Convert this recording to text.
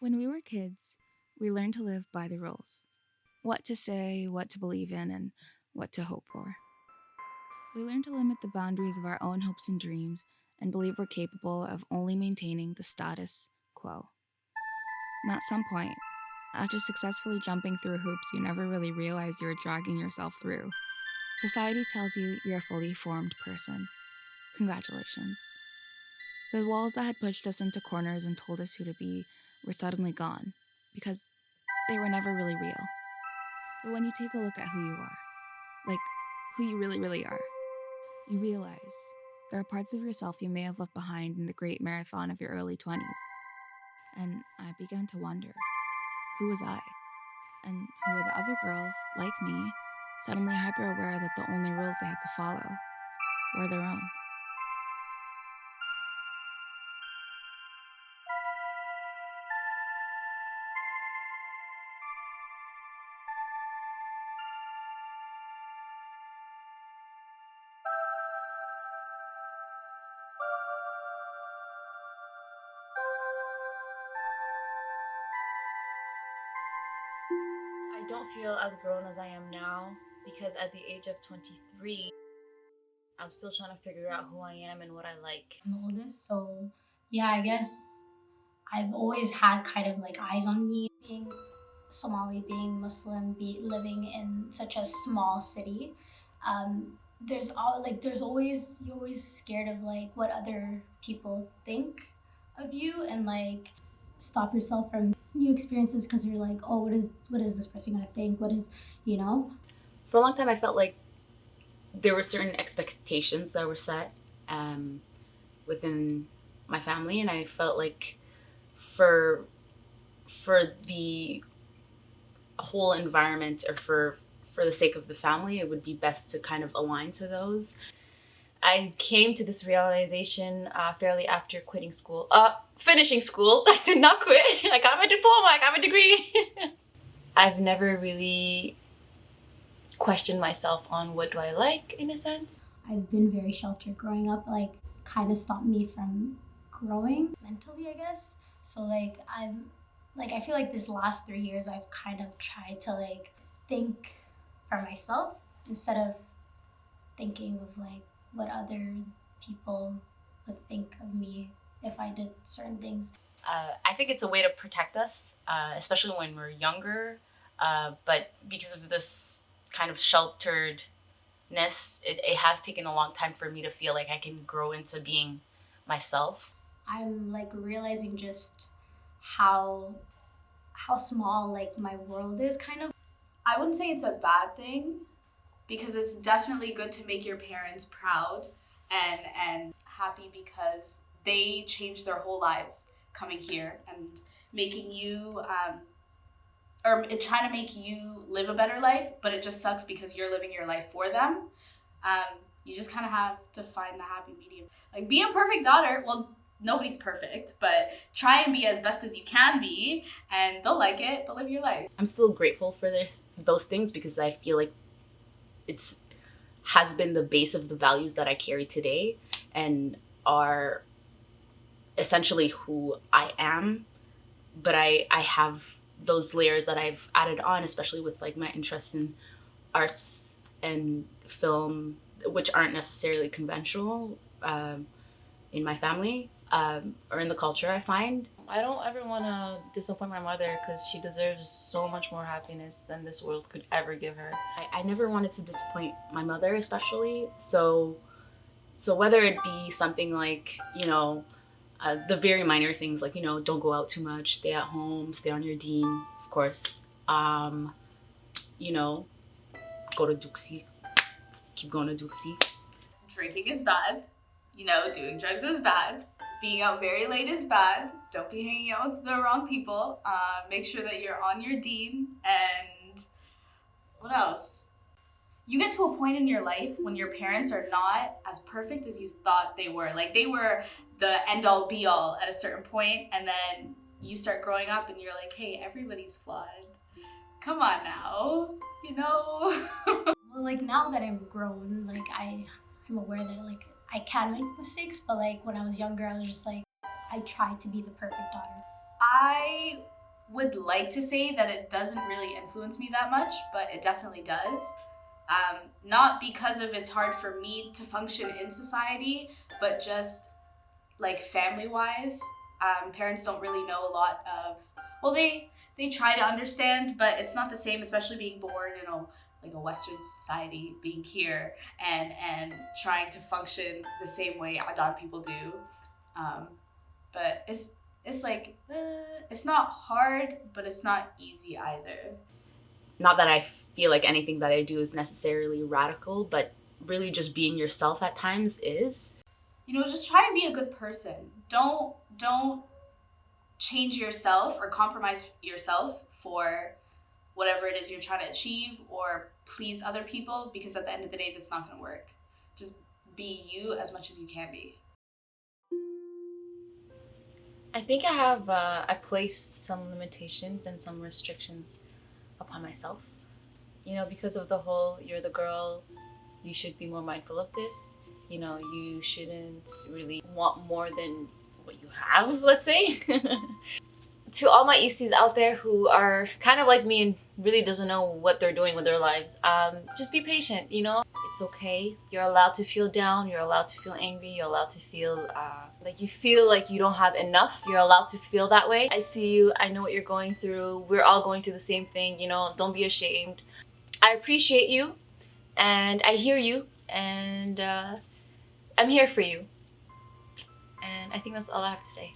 When we were kids, we learned to live by the rules: what to say, what to believe in, and what to hope for. We learned to limit the boundaries of our own hopes and dreams and believe we're capable of only maintaining the status quo. And at some point, after successfully jumping through hoops you never really realized you were dragging yourself through, society tells you you're a fully formed person. Congratulations. The walls that had pushed us into corners and told us who to be were suddenly gone, because they were never really real. But when you take a look at who you are, like who you really, really are, you realize there are parts of yourself you may have left behind in the great marathon of your early 20s. And I began to wonder, who was I? And who were the other girls, like me, suddenly hyper aware that the only rules they had to follow were their own? I don't feel as grown as I am now because at the age of 23, I'm still trying to figure out who I am and what I like. I'm the oldest, so yeah, I guess I've always had kind of like eyes on me. Being Somali, being Muslim, living in such a small city, there's always you're always scared of like what other people think of you, and like stop yourself from new experiences because you're like, oh, what is this person gonna think? What is, you know? For a long time, I felt like there were certain expectations that were set um, within my family, and I felt like for for the whole environment or for the sake of the family, it would be best to kind of align to those. I came to this realization fairly after finishing school. I did not quit. I got my diploma. I got my degree. I've never really questioned myself on what do I like in a sense. I've been very sheltered growing up, like kind of stopped me from growing mentally, I guess. So I feel like this last 3 years I've kind of tried to like think for myself instead of thinking of like what other people would think of me if I did certain things. I think it's a way to protect us, especially when we're younger. But because of this kind of shelteredness, it has taken a long time for me to feel like I can grow into being myself. I'm like realizing just how small like my world is kind of. I wouldn't say it's a bad thing because it's definitely good to make your parents proud and happy because they changed their whole lives coming here and making you or trying to make you live a better life, but it just sucks because you're living your life for them. You just kind of have to find the happy medium. Like, be a perfect daughter. Well, nobody's perfect, but try and be as best as you can be, and they'll like it, but live your life. I'm still grateful for those things because I feel like it's has been the base of the values that I carry today and are essentially who I am. But I have those layers that I've added on, especially with like my interest in arts and film, which aren't necessarily conventional in my family or in the culture, I find. I don't ever want to disappoint my mother because she deserves so much more happiness than this world could ever give her. I never wanted to disappoint my mother, especially. So whether it be something like, the very minor things like, don't go out too much, stay at home, stay on your dean, of course. You know, go to Duxie, keep going to Duxie. Drinking is bad. Doing drugs is bad. Being out very late is bad. Don't be hanging out with the wrong people. Make sure that you're on your dean. And what else? You get to a point in your life when your parents are not as perfect as you thought they were. Like, they were the end all be all at a certain point, and then you start growing up and you're like, hey, everybody's flawed. Come on now, Well, like now that I'm grown, like I'm aware that like I can make mistakes, but like when I was younger, I was just like, I tried to be the perfect daughter. I would like to say that it doesn't really influence me that much, but it definitely does. Not because of it's hard for me to function in society, but just like family wise, parents don't really know a lot of, well, they try to understand, but it's not the same, especially being born in a Western society, being here and trying to function the same way other people do. But it's like it's not hard, but it's not easy either. Not that I feel like anything that I do is necessarily radical, but really just being yourself at times is. Just try and be a good person. Don't change yourself or compromise yourself for whatever it is you're trying to achieve or please other people, because at the end of the day, that's not going to work. Just be you as much as you can be. I think I placed some limitations and some restrictions upon myself. Because of the whole, you're the girl, you should be more mindful of this. You shouldn't really want more than what you have, let's say. To all my Easties out there who are kind of like me and really doesn't know what they're doing with their lives, just be patient, It's okay. You're allowed to feel down. You're allowed to feel angry. You're allowed to feel like you feel like you don't have enough. You're allowed to feel that way. I see you. I know what you're going through. We're all going through the same thing, Don't be ashamed. I appreciate you, and I hear you, and I'm here for you. And I think that's all I have to say.